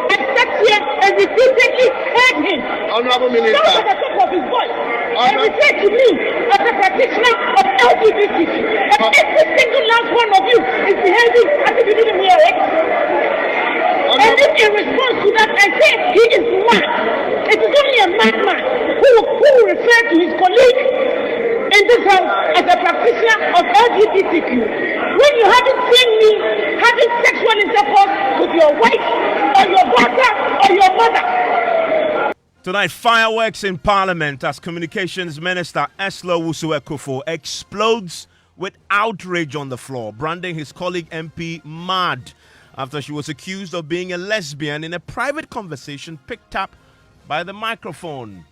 I sat here and repeatedly heard him. Honorable Minister. At the top of his voice. And referred to me as a practitioner of LGBTQ. And every single last one of you is behaving as if you didn't hear it. And if in response to that I say he is mad, it is only a madman who will refer to his colleague in this house as a practitioner of LGBTQ. When you haven't seen me having sexual intercourse with your wife or your daughter or your mother. Tonight, fireworks in Parliament as Communications Minister Ursula Owusu explodes with outrage on the floor, branding his colleague MP mad after she was accused of being a lesbian in a private conversation picked up by the microphone.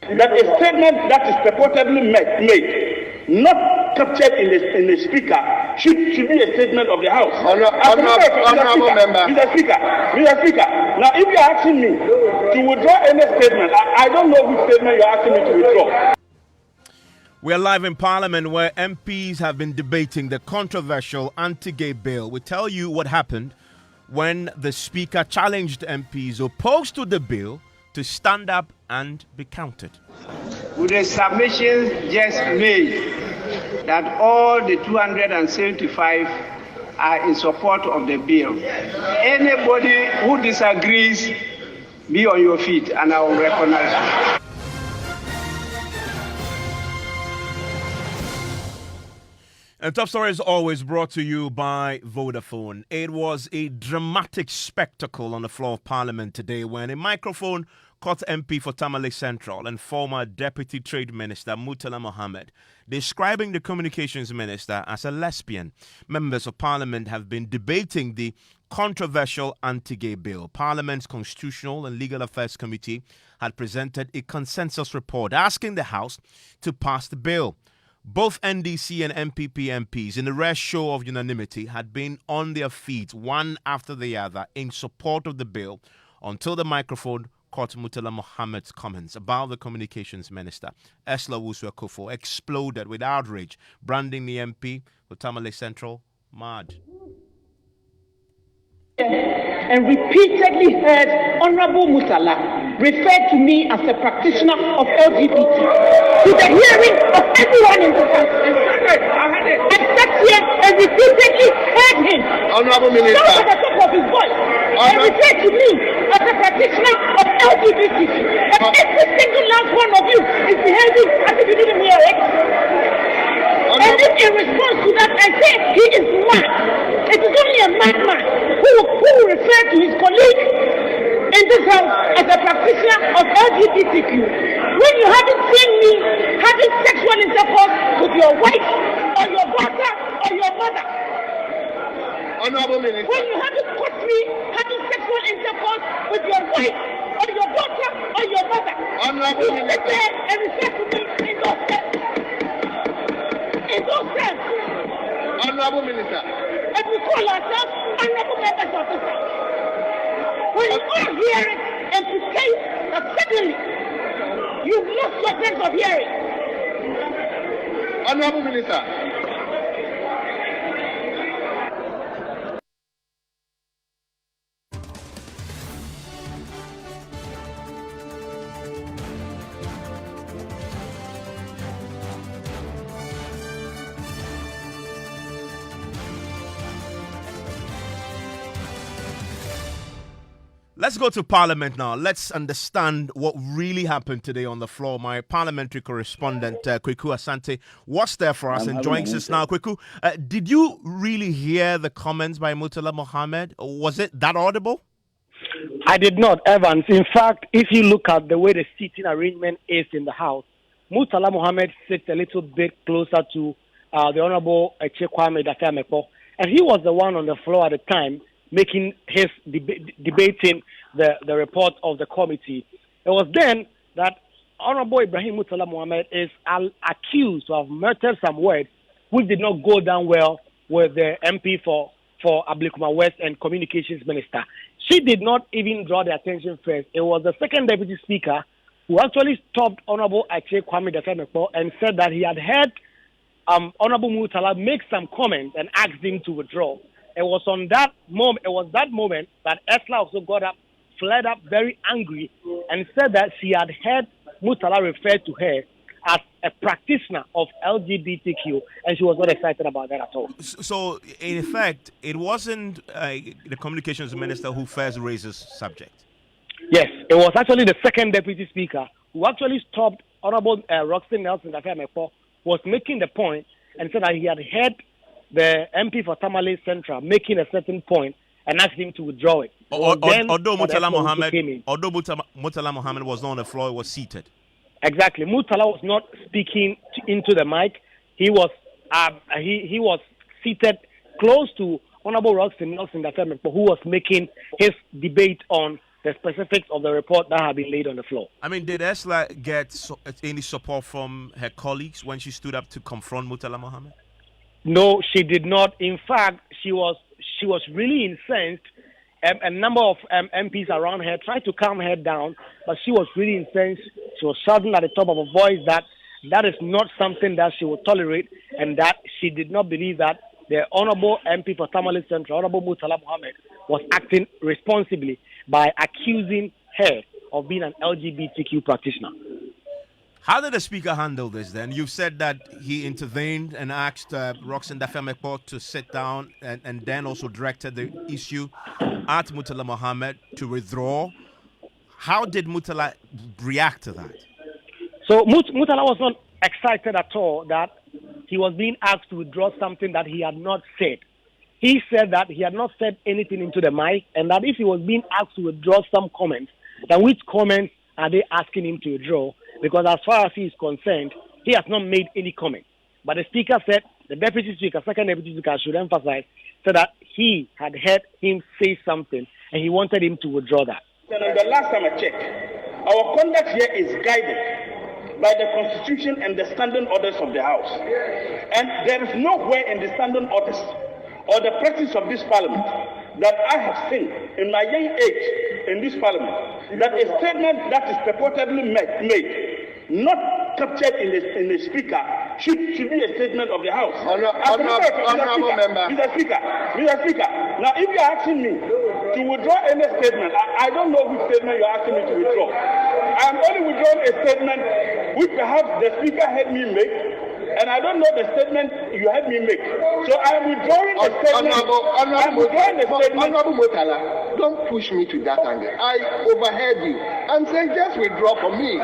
That a statement that is purportedly made, not captured in the speaker, should be a statement of the House. Honorable member. Mr. Speaker, now if you're asking me to withdraw any statement, I don't know which statement you're asking me to withdraw. We're live in Parliament where MPs have been debating the controversial anti-gay bill. We tell you what happened when the Speaker challenged MPs opposed to the bill to stand up and be counted. With the submissions just made that all the 275 are in support of the bill. Anybody who disagrees, be on your feet and I will recognize you. And Top Story is always brought to you by Vodafone. It was a dramatic spectacle on the floor of Parliament today when a microphone caught MP for Tamale Central and former Deputy Trade Minister Murtala Mohammed describing the Communications Minister as a lesbian. Members of Parliament have been debating the controversial anti-gay bill. Parliament's Constitutional and Legal Affairs Committee had presented a consensus report asking the House to pass the bill. Both NDC and MPP MPs, in a rare show of unanimity, had been on their feet one after the other in support of the bill until the microphone caught Murtala Mohammed's comments about the Communications Minister. Ursula Owusu exploded with outrage, branding the MP for Tamale Central mad. And repeatedly heard Honorable Murtala refer to me as a practitioner of LGBT to the hearing of everyone in the House. I sat here and repeatedly heard him. Honorable Minister. At the top of his voice. And referred to me as a practitioner of LGBT. And every single last one of you is behaving as if you didn't hear it. And if in response to that I say he is mad, it is only a madman who will refer to his colleague in this house as a practitioner of LGBTQ. When you haven't seen me having sexual intercourse with your wife or your daughter or your mother. Honorable Minister. When you haven't caught me having sexual intercourse with your wife or your daughter or your mother. Honorable you Minister. sit there and refer to me in those terms. In those terms. Honorable Minister. And we call ourselves honorable members of this house. When you all hear it and pretend that suddenly you've lost your sense of hearing. Honorable Minister. Let's go to Parliament now. Let's understand what really happened today on the floor. My parliamentary correspondent, Kweku Asante, was there for us and joins us now. Kweku, did you really hear the comments by Murtala Mohammed? Was it that audible? I did not, Evans. In fact, if you look at the way the seating arrangement is in the House, Murtala Mohammed sits a little bit closer to the Honorable Kwame Dafe-Amepo, and he was the one on the floor at the time making his debating the report of the committee. It was then that Honorable Ibrahim Murtala Mohammed is accused to have muttered some words which did not go down well with the MP for Ablikuma West and Communications Minister. She did not even draw the attention first. It was the second Deputy Speaker who actually stopped Honorable Kwame Dafe-Amepo and said that he had heard Honorable Murtala make some comments and asked him to withdraw. it was on that moment. It was that moment that Ursula also got up, fled up, very angry, and said that she had heard Murtala refer to her as a practitioner of LGBTQ, and she was not excited about that at all. So, in effect, it wasn't the communications minister who first raised this subject. Yes, it was actually the second deputy speaker who actually stopped Honorable Roxton Nelson Emefa, was making the point and said that he had heard the MP for Tamale Central making a certain point and asked him to withdraw it. Although Murtala Mohammed was not on the floor, he was seated. Exactly. Murtala was not speaking into the mic. He was he was seated close to Honorable Roxton Nelson Emefa, who was making his debate on the specifics of the report that had been laid on the floor. I mean, did Ursula get any support from her colleagues when she stood up to confront Murtala Mohammed? No, she did not. In fact, she was really incensed. A number of MPs around her tried to calm her down, but she was really incensed. She was shouting at the top of her voice that is not something that she would tolerate, and that she did not believe that the Honorable MP for Tamale Central, Honorable Murtala Mohammed, was acting responsibly by accusing her of being an LGBTQ practitioner. How did the speaker handle this then? You've said that he intervened and asked Roxton Emefa to sit down and then also directed the issue at Murtala Mohammed to withdraw. How did Murtala react to that? So Murtala was not excited at all that he was being asked to withdraw something that he had not said. He said that he had not said anything into the mic, and that if he was being asked to withdraw some comments, then which comments are they asking him to withdraw? Because as far as he is concerned, he has not made any comment. But the speaker said, the deputy speaker, second deputy speaker, should emphasize, said that he had heard him say something, and he wanted him to withdraw that. And the last time I checked, our conduct here is guided by the Constitution and the standing orders of the House. And there is nowhere in the standing orders or the practice of this Parliament that I have seen in my young age in this Parliament that a statement that is purportedly made, not captured in the speaker, should be a statement of the House. Honorable member. Mr. Speaker, now if you are asking me to withdraw any statement, I don't know which statement you are asking me to withdraw. I am only withdrawing a statement which perhaps the speaker had me make, and I don't know the statement you had me make. So I am withdrawing a statement. Honorable Murtala, don't push me to that angle. I overheard you. I'm saying just withdraw for me.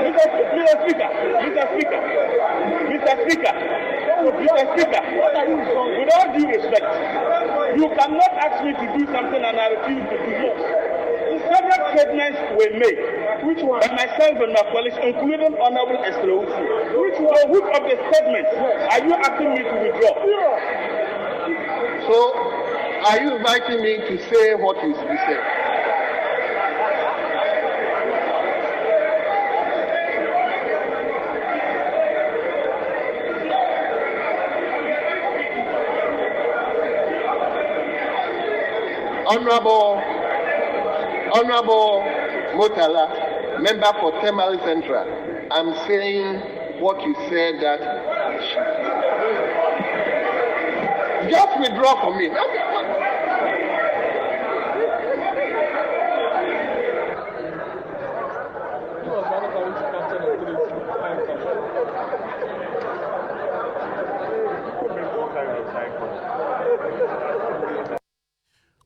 Mr. Speaker, with all due respect, you cannot ask me to do something and I refuse to do it. Several statements were made, which one? By myself and my colleagues, including Honorable Ursula Owusu. Which of the statements are you asking me to withdraw? So, are you inviting me to say what is to be said? Honorable Murtala, member for Tamale Central, I'm saying what you said that just withdraw from me.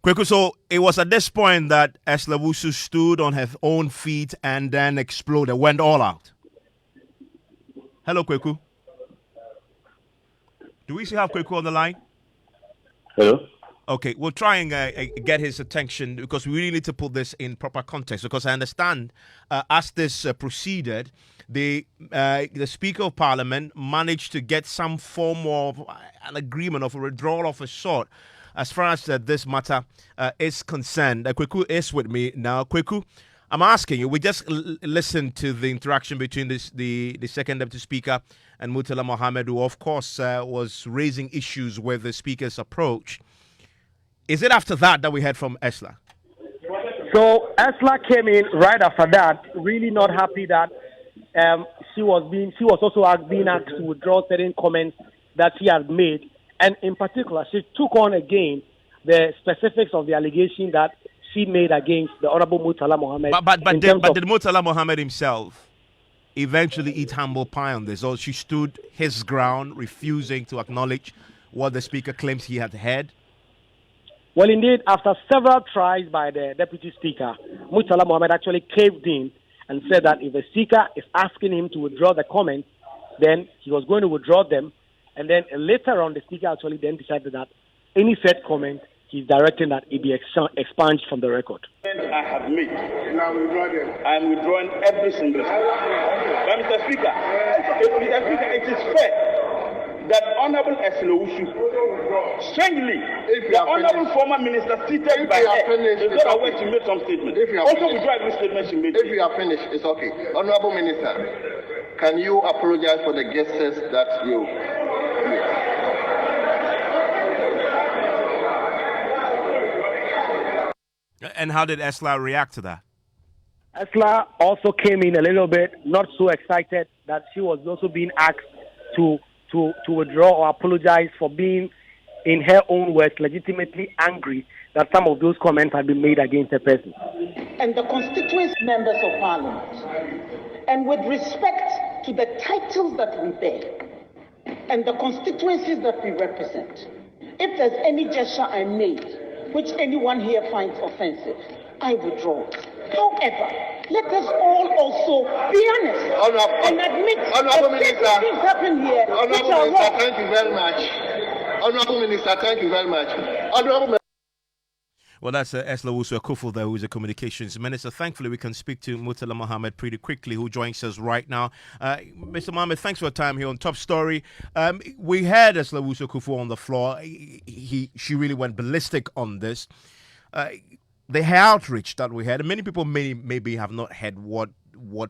Kweku, so it was at this point that Ursula Owusu stood on her own feet and then exploded, went all out. Hello, Kweku. Do we still have Kweku on the line? Hello? Okay, we'll try and get his attention because we really need to put this in proper context, because I understand as this proceeded, the Speaker of Parliament managed to get some form of an agreement of a withdrawal of a sort as far as this matter is concerned. Kweku is with me now. Kweku, I'm asking you, we just listened to the interaction between the second deputy speaker and Murtala Mohammed, who of course was raising issues with the speaker's approach. Is it after that we heard from Ursula? So Ursula came in right after that, really not happy that she was also being asked to withdraw certain comments that she had made, And in particular, she took on again the specifics of the allegation that she made against the Honorable Murtala Mohammed. But did Murtala Mohammed himself eventually eat humble pie on this, or she stood his ground, refusing to acknowledge what the Speaker claims he had heard? Well, indeed, after several tries by the Deputy Speaker, Murtala Mohammed actually caved in and said that if the Speaker is asking him to withdraw the comments, then he was going to withdraw them. And then later on, the Speaker actually then decided that any said comment, he's directing that it be expunged from the record. I have made. I am withdrawing every single one. But Mr. Speaker, it is fair that Honorable Ursula Owusu, strangely, the Honorable former Minister seated by her, is not aware she made some statement. Also withdraw every statement she made. If you are finished, it's okay. Honorable Minister, can you apologize for the gestures that you... And how did Ursula react to that? Ursula also came in a little bit not so excited that she was also being asked to withdraw or apologize for being, in her own words, legitimately angry that some of those comments had been made against her person. And the constituent members of Parliament, and with respect to the titles that we bear and the constituencies that we represent, if there's any gesture I made which anyone here finds offensive, I withdraw. However, let us all also be honest and admit that things happen here. Honorable Minister, thank you very much. Honorable Minister, thank you very much. Honorable... Well, that's Ursula Owusu there, who is a communications minister. Thankfully, we can speak to Murtala Mohammed pretty quickly, who joins us right now. Mr. Mohammed, thanks for your time here on Top Story. We had Ursula Owusu on the floor. She really went ballistic on this. The outrage that we had, and many people maybe have not heard what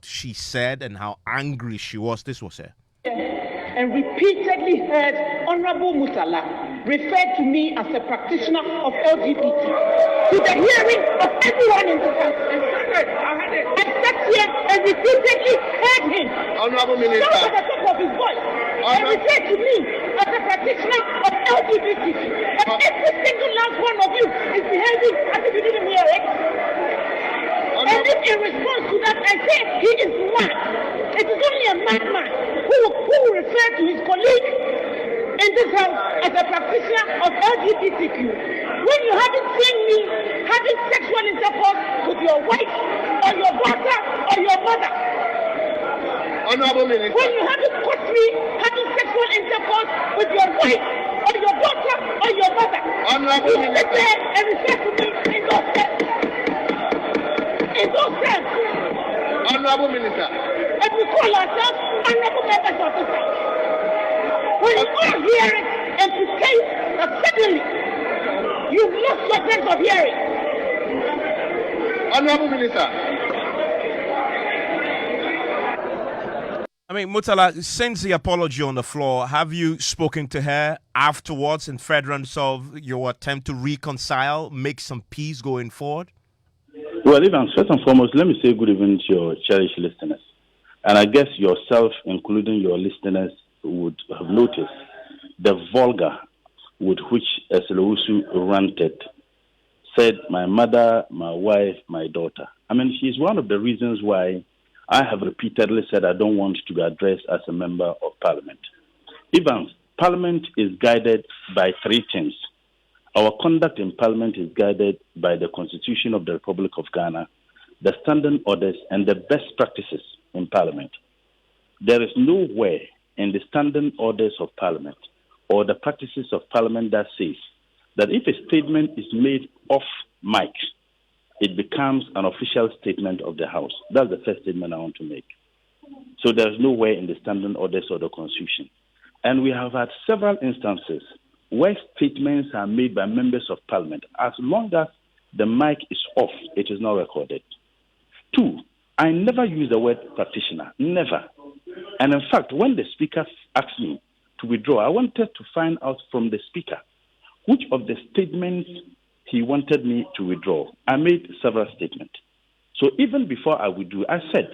she said and how angry she was. This was her. And repeatedly heard Honorable Murtala refer to me as a practitioner of LGBT to the hearing of everyone in the country. I sat here and repeatedly heard him. Honorable Minister. At the top of his voice. And refer to me as a practitioner of LGBTQ. And every single last one of you is behaving as if you didn't hear it. And if in response to that I say he is mad, it is only a madman who will refer to his colleague in this house as a practitioner of LGBTQ. When you haven't seen me having sexual intercourse with your wife or your daughter or your mother. Honorable Minister. When you haven't caught me having sexual intercourse with your wife or your daughter or your mother. Honorable you sit there and refer to me in those terms. In those terms. Honorable Minister. And we call ourselves honorable members of this house. When you all hear it and pretend that suddenly you've lost your sense of hearing. Honorable Minister. I mean, Murtala, since the apology on the floor, have you spoken to her afterwards in furtherance of your attempt to reconcile, make some peace going forward? Well, even first and foremost, let me say good evening to your cherished listeners. And I guess yourself, including your listeners, would have noticed the vulgar with which Ursula Owusu ranted, said, my mother, my wife, my daughter. I mean, she's one of the reasons why I have repeatedly said I don't want to be addressed as a member of Parliament. Even Parliament is guided by three things. Our conduct in Parliament is guided by the Constitution of the Republic of Ghana, the standing orders, and the best practices in Parliament. There is nowhere in the standing orders of Parliament or the practices of Parliament that says that if a statement is made off mic, it becomes an official statement of the House. That's the first statement I want to make. So there's nowhere in the standing orders or the Constitution. And we have had several instances where statements are made by members of Parliament. As long as the mic is off, it is not recorded. 2, I never use the word practitioner, never. And in fact, when the Speaker asked me to withdraw, I wanted to find out from the Speaker which of the statements he wanted me to withdraw. I made several statements. So even before I withdrew, I said,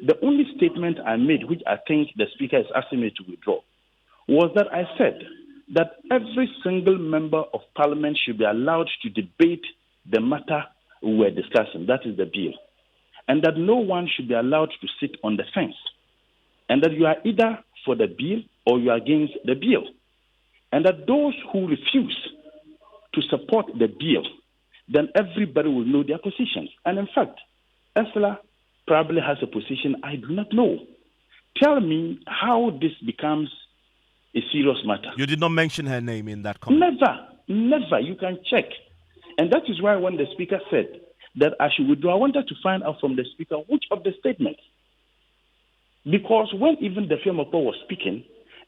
the only statement I made, which I think the Speaker is asking me to withdraw, was that I said that every single member of parliament should be allowed to debate the matter we were discussing, that is the bill, and that no one should be allowed to sit on the fence, and that you are either for the bill or you are against the bill, and that those who refuse to support the bill, then everybody will know their positions. And in fact, Ursula probably has a position I do not know. Tell me how this becomes a serious matter. You did not mention her name in that comment. Never. You can check. And that is why when the speaker said that I should withdraw, I wanted to find out from the speaker which of the statements. Because when even the Emefa was speaking,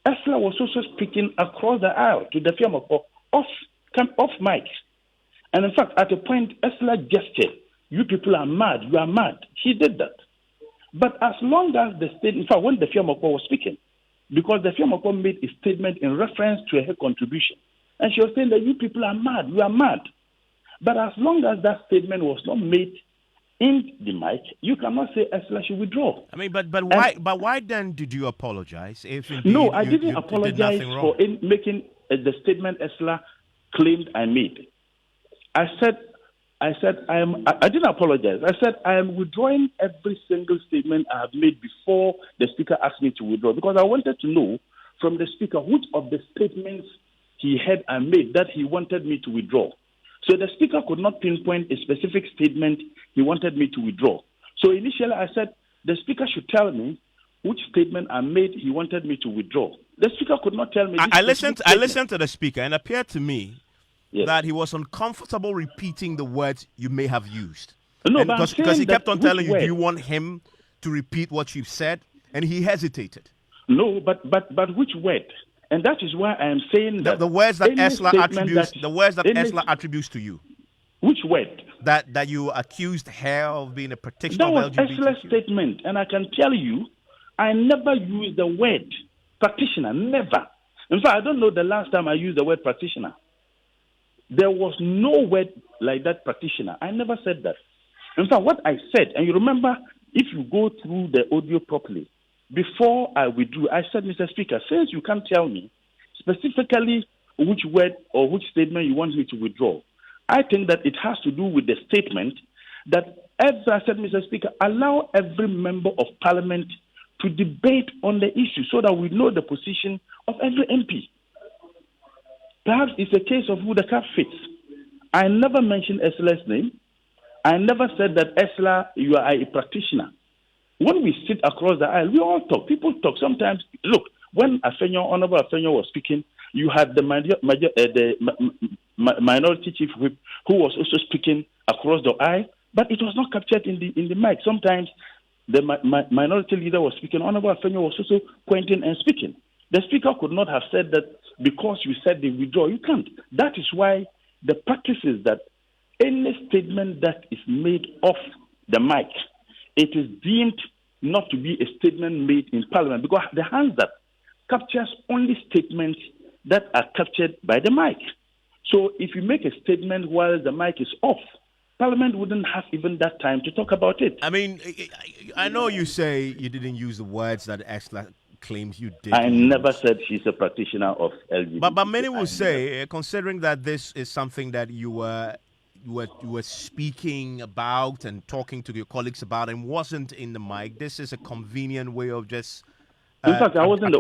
Ursula was also speaking across the aisle to the Emefa off mic. And in fact, at a point, Ursula gestured, "You people are mad, you are mad." She did that. But as long as the state, in fact, when the Emefa was speaking, because the Emefa made a statement in reference to her contribution, and she was saying that you people are mad, you are mad. But as long as that statement was not made in the mic, you cannot say Ursula should withdraw. I mean, but why then did you apologize? If indeed no, I didn't you apologize did for making the statement Ursula claimed I made. I didn't apologize. I said I am withdrawing every single statement I have made before the speaker asked me to withdraw, because I wanted to know from the speaker which of the statements he had I made that he wanted me to withdraw. So the speaker could not pinpoint a specific statement he wanted me to withdraw. So initially I said the speaker should tell me which statement I made he wanted me to withdraw. The speaker could not tell me. I listened to the speaker, and it appeared to me that he was uncomfortable repeating the words you may have used. No, because he kept on telling you, word? do you want him to repeat what you've said? And he hesitated. No, but which word? And that is why I am saying that the words that Ursula attributes, attributes to you. Which word? That you accused her of being a practitioner that was of LGBTQ. Ursula's statement, and I can tell you, I never used the word practitioner. Never. In fact, I don't know the last time I used the word practitioner. There was no word like that, practitioner. I never said that. In fact, what I said, and you remember, if you go through the audio properly, before I withdrew, I said, Mr. Speaker, since you can't tell me specifically which word or which statement you want me to withdraw, I think that it has to do with the statement that, as I said, Mr. Speaker, allow every member of parliament to debate on the issue so that we know the position of every MP. Perhaps it's a case of who the cap fits. I never mentioned Ursula's name. I never said that, Ursula, you are a practitioner. When we sit across the aisle, we all talk. People talk. Sometimes, look, when Honorable Afenyo was speaking, you had the minority chief whip who was also speaking across the aisle, but it was not captured in the mic. Sometimes the minority leader was speaking. Honorable Afenyo was also pointing and speaking. The speaker could not have said that because you said they withdraw. You can't. That is why the practice is that any statement that is made off the mic, it is deemed not to be a statement made in Parliament, because the hands that captures only statements that are captured by the mic. So if you make a statement while the mic is off, Parliament wouldn't have even that time to talk about it. I mean, I know you say you didn't use the words that Ursula claims you did. I never said she's a practitioner of LGBT. But many will say, considering that this is something that you were speaking about and talking to your colleagues about and wasn't in the mic, this is a convenient way of just in fact, I wasn't the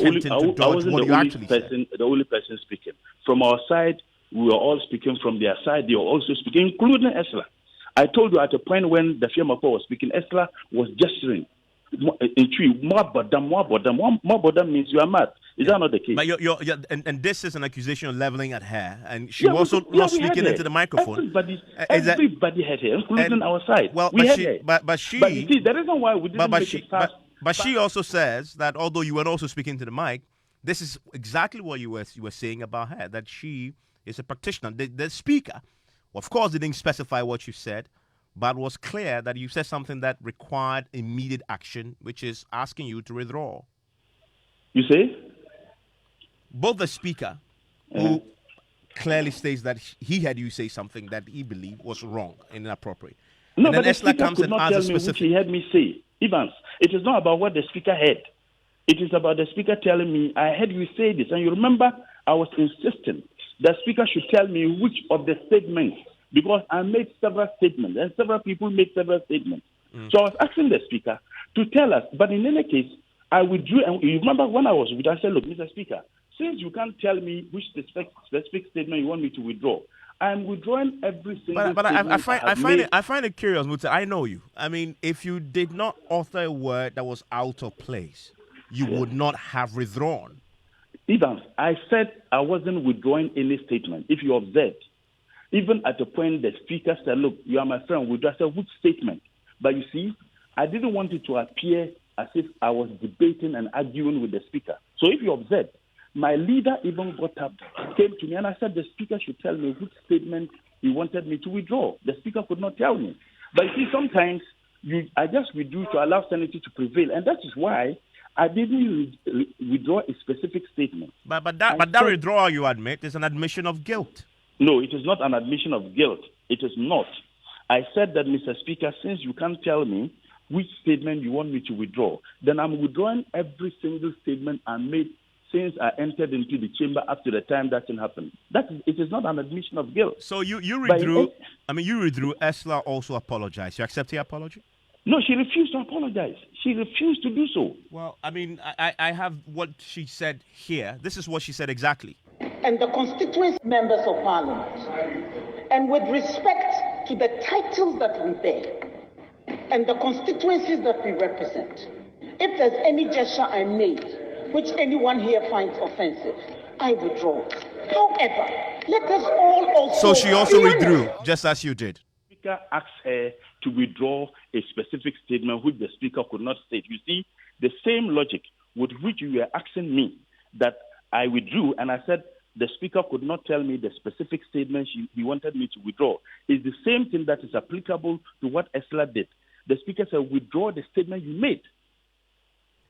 only person speaking. From our side, we were all speaking. From their side, they were also speaking, including Ursula. I told you at a point when the Emefa was speaking, Ursula was gesturing. More bodam means you are mad. Is that not the case? But and this is an accusation leveling at her, and she was also not speaking into the microphone. Everybody had her, including our side. Well, but you see, the reason why we didn't make it fast. But she also says that although you were also speaking to the mic, this is exactly what you were saying about her, that she is a practitioner. The speaker, of course, didn't specify what you said, but was clear that you said something that required immediate action, which is asking you to withdraw. You say? Both the speaker, who clearly states that he had you say something that he believed was wrong and inappropriate. No, and but the speaker could not tell me which he had me say. Evans, it is not about what the speaker had. It is about the speaker telling me, I heard you say this. And you remember, I was insisting the Speaker should tell me which of the statements, because I made several statements and several people made several statements. So I was asking the Speaker to tell us, but in any case, I withdrew. And you remember when I was with, I said, look, Mr. Speaker, since you can't tell me which specific statement you want me to withdraw, I'm withdrawing every single But statement. I find it curious, Mutsa. I know you. I mean, if you did not author a word that was out of place, you would not have withdrawn. Evans, I said I wasn't withdrawing any statement. If you observed, even at the point the Speaker said, look, you are my friend, withdraw. I said, which statement? But you see, I didn't want it to appear as if I was debating and arguing with the Speaker. So if you observe, my leader even got up, came to me, and I said the Speaker should tell me which statement he wanted me to withdraw. The Speaker could not tell me. But you see, sometimes I just withdrew to allow sanity to prevail, and that is why I didn't withdraw a specific statement. But that withdrawal, you admit, is an admission of guilt. No, it is not an admission of guilt. It is not. I said that, Mr. Speaker, since you can't tell me which statement you want me to withdraw, then I'm withdrawing every single statement I made since I entered into the chamber up to the time that thing happened. It is not an admission of guilt. So you withdrew. You withdrew. Ursula also apologized. You accept her apology? No, she refused to apologize. She refused to do so. Well, I mean, I have what she said here. This is what she said exactly. And the constituency members of Parliament, and with respect to the titles that we bear and the constituencies that we represent, if there's any gesture I made which anyone here finds offensive, I withdraw. However, let us all also... So she also withdrew, just as you did. The Speaker asked her to withdraw a specific statement which the Speaker could not state. You see, the same logic with which you were asking me that I withdrew, and I said the Speaker could not tell me the specific statement he wanted me to withdraw, is the same thing that is applicable to what Ursula did. The Speaker said, withdraw the statement you made.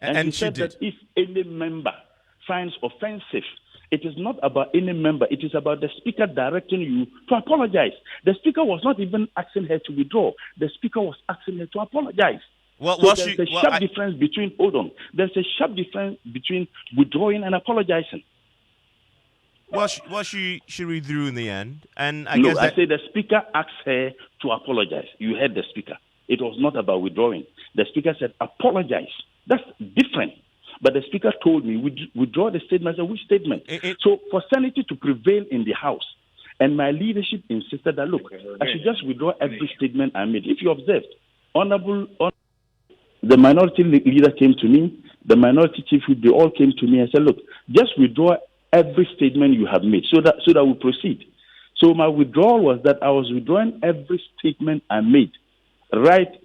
And she said did. That if any member finds offensive, it is not about any member. It is about the Speaker directing you to apologize. The Speaker was not even asking her to withdraw. The Speaker was asking her to apologize. Well, so there's a sharp difference between, hold on, there's a sharp difference between withdrawing and apologizing. Well, she withdrew in the end. And I say the Speaker asked her to apologize. You heard the Speaker. It was not about withdrawing. The Speaker said, apologize. That's different. But the Speaker told me, withdraw the statement. I said, which statement? So for sanity to prevail in the House, and my leadership insisted that, look, I should just withdraw every statement I made. If you observed, the minority leader came to me, the minority chief, they all came to me and said, look, just withdraw every statement you have made so that we proceed. So my withdrawal was that I was withdrawing every statement I made right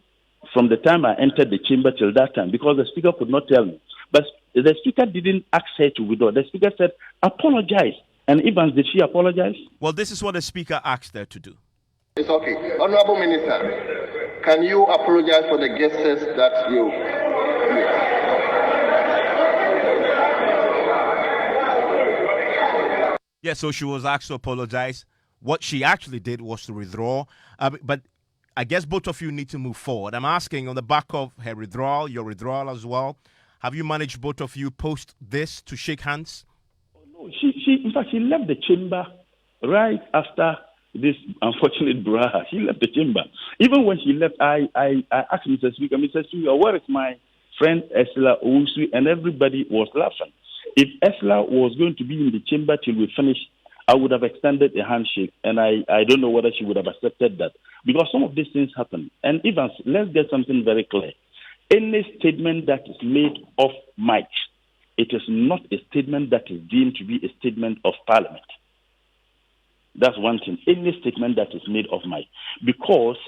from the time I entered the chamber till that time, because the Speaker could not tell me. But the Speaker didn't ask her to withdraw. The Speaker said, apologize. And Evans, did she apologize? Well, this is what the Speaker asked her to do. It's okay. Honorable Minister, can you apologize for the gestures that you... Yeah, so she was asked to apologize. What she actually did was to withdraw. But I guess both of you need to move forward. I'm asking on the back of her withdrawal, your withdrawal as well. Have you managed, both of you, post this to shake hands? No, in fact, she left the chamber right after this unfortunate brouhaha. She left the chamber. Even when she left, I asked Mr. Speaker, where is my friend Ursula Owusu? And everybody was laughing. If Ursula was going to be in the chamber till we finish, I would have extended a handshake, and I don't know whether she would have accepted that. Because some of these things happen. And Evans, let's get something very clear. Any statement that is made off mic, it is not a statement that is deemed to be a statement of Parliament. That's one thing. Any statement that is made off mic. Because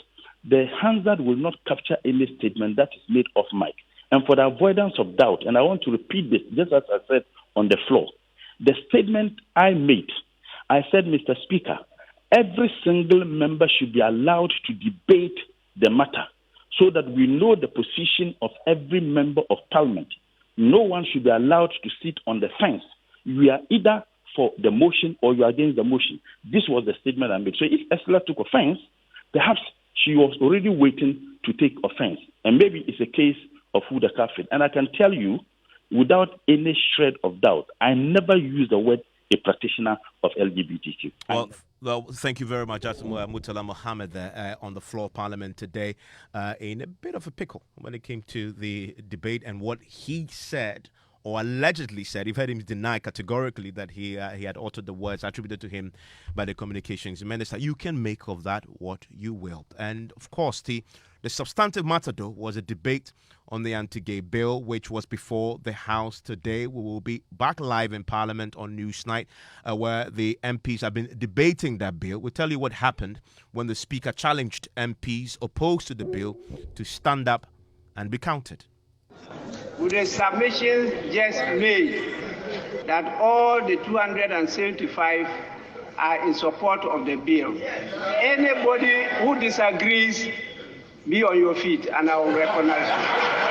the Hansard will not capture any statement that is made off mic. And for the avoidance of doubt, and I want to repeat this, just as I said on the floor, the statement I made, I said, Mr. Speaker, every single member should be allowed to debate the matter so that we know the position of every member of Parliament. No one should be allowed to sit on the fence. You are either for the motion or you are against the motion. This was the statement I made. So if Ursula took offense, perhaps she was already waiting to take offense. And maybe it's a case of who the kafir. And I can tell you, without any shred of doubt, I never used the word a practitioner of LGBTQ. Well, thank you very much, Murtala Mohammed, on the floor of Parliament today, in a bit of a pickle when it came to the debate and what he said, or allegedly said. You've heard him deny categorically that he had uttered the words attributed to him by the communications minister. You can make of that what you will. And of course, the substantive matter, though, was a debate on the anti-gay bill, which was before the House today. We will be back live in Parliament on Newsnight, where the MPs have been debating that bill. We'll tell you what happened when the Speaker challenged MPs opposed to the bill to stand up and be counted. With the submission just made that all the 275 are in support of the bill, anybody who disagrees, be on your feet and I will recognize you.